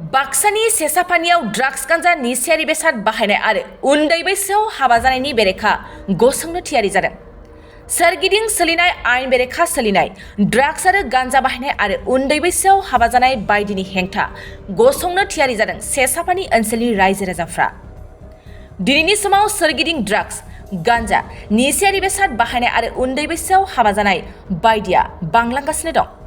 बाक्सानि सेसाफानियाव drugs गांजा निसायारि बेसाद बाहायनाय आरो उन्दै बैसोआव हाबा जानायनि बेरेखा गसंनो थियारि जादों। सोरगिदिं सोलिनाय आयेन बेरेखा सोलिनाय ड्राग्स आरो गांजा बाहायनाय आरो उन्दै बैसोआव हाबा जानाय बायदिनि हेंथा गसंनो थियारि जादों सेसाफानि ओनसोलनि रायजो राजाफ्रा। दिनैनि समाव सोरगिदिं ड्राग्स, गांजा, निसायारि बेसाद बाहायनाय आरो उन्दै बैसोआव हाबा जानाय बायदिया बांलांगासिनो दं।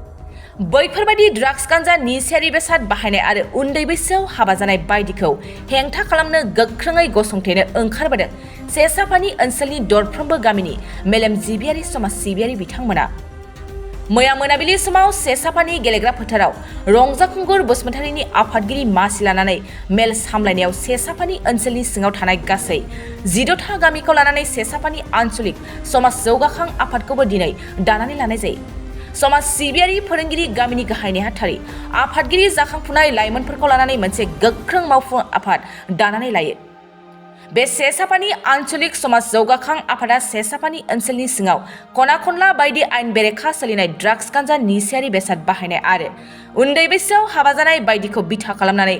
बैफोरबायदि ड्राग्स, गांजा, निसायारि बेसाद बाहायनाय आरो उन्दै बैसोआव हाबा जानाय बायदिखौ हेंथा खालामनो गोख्रोङै गसंथेनो ओंखारबोदों सेसाफानि ओनसोलनि दरफ्रोमबो गामिनि मेलेमजिबियारि समाज सिबियारि बिथांमोना। मैया मोनाबिलि समाव सेसाफानि गेलेग्रा फोथाराव रंजाखुंगुर बसुमतारीनि आफादगिरि मासि लानानै मेल सामलायनायाव सेसाफानि ओनसोलनि सिङाव थानाय गासै 14था गामिखौ लानानै सेसाफानि आन्चलिक समाज जौगाखां आफादखौबो दिनै दानानै लानाय जायो। समाज सिबियारि फोरोंगिरि गामिनि गाहाय नेहाथारि आफादगिरि जाखांफुनाय लाइमोनफोरखौ लानानै मोनसे गोख्रों मावफुं आफाद दानानै लायो। बे सेसाफानि आन्चलिक समाज जौगाखां आफादा सेसाफानि ओनसोलनि सिङाव खना खनला बायदि आयेन बेरेखा सोलिनाय ड्राग्स, गांजा, निसायारि बेसाद बाहायनाय आरो उन्दै बैसोआव हाबा जानाय बायदिखौ बिथा खालामनानै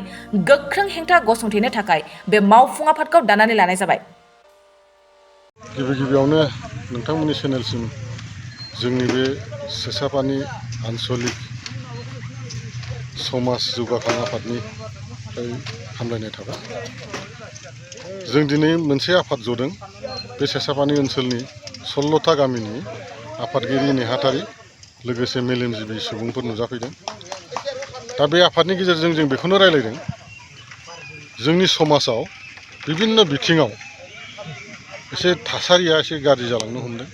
गोख्रों हेंथा गसंथेनो थाखाय बे मावफुं आफादखौ दानानै लानाय जाबाय। गिबियावनो नोंथांमोननि चेनेलसिम जोंनि बे सेसाफानि आन्चलिक समाज जौगाखां आफादनिफ्राय हामलायनाय थाबाय। जों दिनै मोनसे आफाद जदों। बे सेसाफानि ओनसोलनि 16था गामिनि आफादगिरि नेहाथारि लोगोसे मेलेमजिबि सुबुंफोर नुजाफैदों। दा बे आफादनि गेजेरजों जों बेखौनो रायलायदों, जोंनि समाजाव बिभिन्न बिथिङाव एसे थासारिया एसे गाज्रि जालांनो हमदों।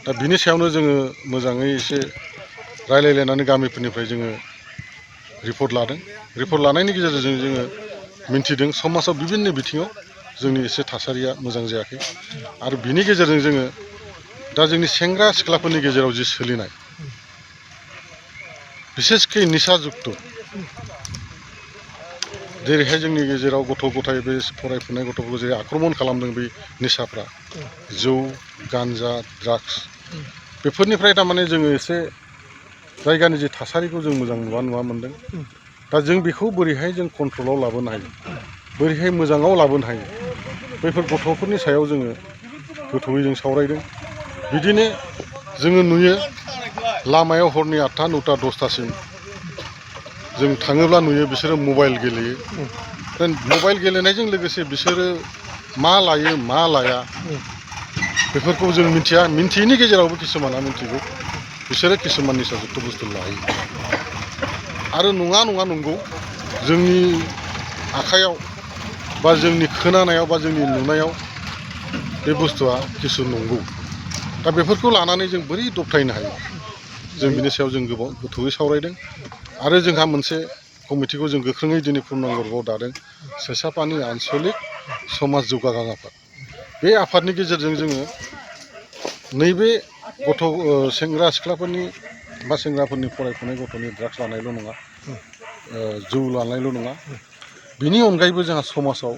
दा बिनि सायावनो जोङो मोजाङै एसे रायलायलायनानै गामिफोरनिफ्राय जोङो रिपर्ट लादों। रिपर्ट लानायनि गेजेरजों जोङो मिन्थिदों समाजाव बिभिन्न बिथिङाव जोंनि एसे थासारिया मोजां जायाखै। आरो बिनि गेजेरजों जोङो दा जोंनि सेंग्रा सिख्लाफोरनि गेजेराव जि सोलिनाय बिसेसकै निसा जुक्त, जेरैहाय जोंनि गेजेराव गथ' गथाय बे फरायफुनाय गथ'फोरखौ जेरै आक्रमन खालामदों बे निसाफ्रा, जौ, गान्जा, ड्राग्स, बेफोरनिफ्राय थारमाने जोङो एसे जायगानि जे थासारिखौ जों मोजां नुवा मोन्दों। दा जों बेखौ बोरैहाय जों कन्ट्रलाव लाबोनो हायो, बोरैहाय मोजाङाव लाबोनो हायो, बैफोर गथ'फोरनि सायाव जोङो गोथौयै जों सावरायदों। बिदिनो जोङो नुयो लामायाव हरनि 8था, 9था, 10थासिम जों थाङोब्ला नुयो बिसोरो मबाइल गेलेयो। मबाइल गेलेनायजों लोगोसे बिसोरो मा लायो मा लाया बेफोरखौ जों मिथिया। मिन्थियैनि गेजेरावबो किसुमाना मिन्थिगौ, बिसोरो किसुमान निसा जुक्त बुस्थु लायो। आरो नङा नंगौ, जोंनि आखाइयाव बा जोंनि खोनानायाव बा जोंनि नुनायाव बे बुस्थुआ किसु नंगौ। दा बेफोरखौ लानानै जों बोरै दबथायनो हायो, जों बिनि सायाव जों गोबां गोथौयै सावरायदों। आरो जोंहा मोनसे कमिटिखौ जों गोख्रोङै दिनै पुर्नांगरआव दादों, सेसाफानि आन्चलिक समाज जौगाखां आफाद। बे आफादनि गेजेरजों जोङो नैबे सेंग्रा सिख्लाफोरनि बा सेंग्राफोरनि फरायफुनाय गथ'नि ड्राग्स लानायल' नङा, जौ लानायल' नङा, बिनि अनगायैबो जोंहा समाजाव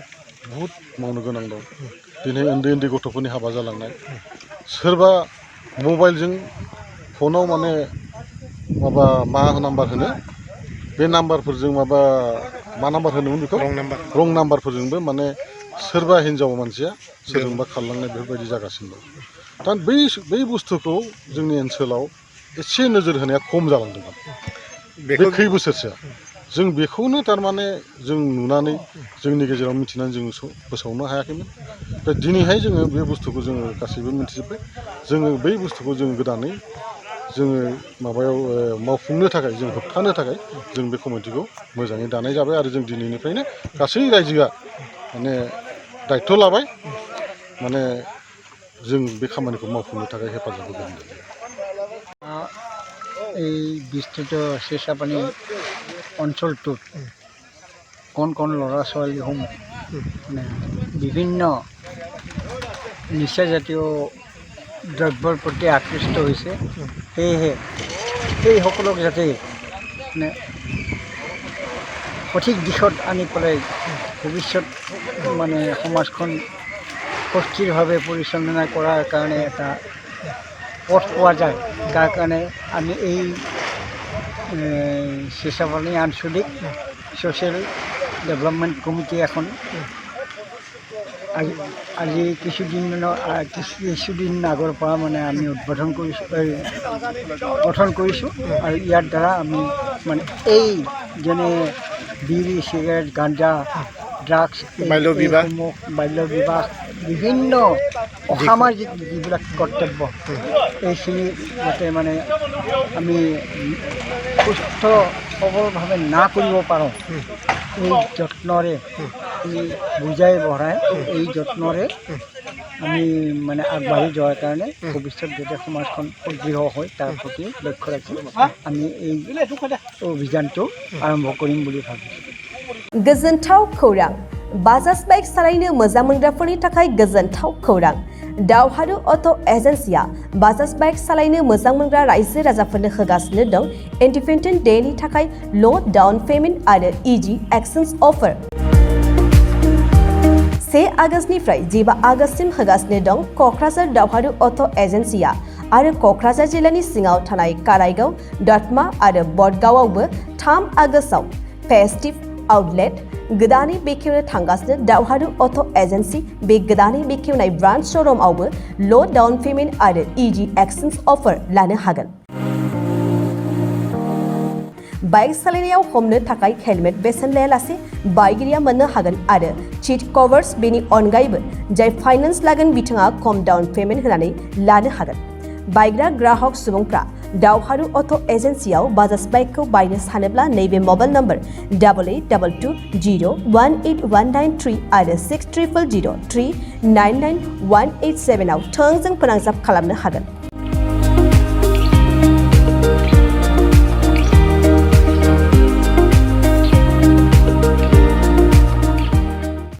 बहुद मावनो गोनां दं। दिनै उन्दै गथ'फोरनि हाबा जालांनाय, सोरबा मबाइलजों फनाव माने माबा मा नाम्बार होनो, बे नाम्बारफोरजों मा नाम्बार होनोमोन बेखौ, रं नाम्बारफोरजोंबो माने सोरबा हिनजाव मानसिया सोरजोंबा खारलांनाय बेफोरबायदि जागासिनो दं। दा बै बुस्थुखौ जोंनि ओनसोलाव एसे नोजोर होनाया खम जालांदोंमोन बे खै बोसोरसोआ। जों बेखौनो थारमाने जों नुनानै जोंनि गेजेराव मिथिनानै जों फोसावनो हायाखैमोन। दा दिनैहाय जोङो बे बुस्थुखौ जोङो गासैबो मिथिजोब्बाय। जोङो बै बुस्थुखौ जों गोदानै जोङो मावफुंनो थाखाय, जों होबथानो थाखाय जों बे कमिटिखौ मोजाङै दानाय जाबाय। आरो जों दिनैनिफ्रायनो गासै रायजोआ माने दायथ' लाबाय, माने जों बे खामानिखौ मावफुंनो थाखाय हेफाजाब होगोन। এই বিস্তৃত চেঁচাপানী অঞ্চলটোত কণ ল'ৰা ছোৱালীসমূহ মানে বিভিন্ন নিচাজাতীয় দ্ৰব্যৰ প্ৰতি আকৃষ্ট হৈছে। সেয়েহে সেইসকলক যাতে মানে সঠিক দিশত আনি পেলাই ভৱিষ্যত মানে সমাজখন সুস্থিৰভাৱে পৰিচালনা কৰাৰ কাৰণে এটা পথ পোৱা যায়, তাৰ কাৰণে আমি এই চেঁচাপানী আঞ্চলিক ছ'চিয়েল ডেভেলপমেণ্ট কমিটি এখন আজি কিছুদিন আগৰ পৰা মানে আমি গঠন কৰিছোঁ আৰু ইয়াৰ দ্বাৰা আমি মানে এই যেনে বিড়ি চিগাৰেট গাঞ্জা ড্ৰাগছ বাল্য বিবাহ বিভিন্ন অসামাজিক যিবিলাক কৰ্তব্য এইখিনি যাতে মানে আমি সুস্থ সবলভাৱে না কৰিব পাৰোঁ এই যত্নৰে বুজাই বঢ়াই এই যত্নৰে আমি মানে আগবাঢ়ি যোৱাৰ কাৰণে ভৱিষ্যত যাতে সমাজখন সুদৃঢ় হয় তাৰ প্ৰতি লক্ষ্য ৰাখি আমি এই অভিযানটো আৰম্ভ কৰিম বুলি ভাবিছোঁ। गोजोनथाव खौरां बाजाज बाइक सालायनो मोजां मोनग्राफोरनि थाखाय गोजोनथाव खौरां दावहारु अट' एजेन्सिया बाजाज बाइक सालायनो मोजां मोनग्रा रायजो राजाफोरनो होगासिनो दं इन्डिपेन्डेन्ट डेनि थाखाय ल' डाउन पेमेन्ट आरो इजि एक्सचेन्ज अफार 1 आगष्टनिफ्राय 15 आगष्टसिम होगासिनो दं क'क्राझार दावहारु अट' एजेन्सिया आरो क'क्राझार जिल्लानि सिङाव थानाय काराइगाव दतमा आरो बडगावआवबो 3 आगष्टआव फेस्टिभ आउटलेट गोदानै बेखेवनो थांगासिनो दावहारु अट' एजेन्सि बे गोदानै बेखेवनाय ब्रान्च श'रुमआवबो ल' डाउन पेमेन्ट आरो इजि एक्सचेन्ज अफार लानो हागोन। बाइक सालायनायाव हमनो थाखाय हेलमेट बेसेन लायालासे बाइगिरिया मोननो हागोन आरो सीट कभार्स बेनि अनगायैबो जाय फाइनेन्स लागोन बिथाङा खम डाउन पेमेन्ट होनानै लानो हागोन। बायग्रा ग्राहक सुबुंफ्रा दावहारु अट' एजेन्सियाव बाजाज बाइकखौ बायनो सानोब्ला नैबे मबाइल नम्बर 8822018193 आरो 600003991187 आव थोंजों फोनांजाब खालामनो हागोन।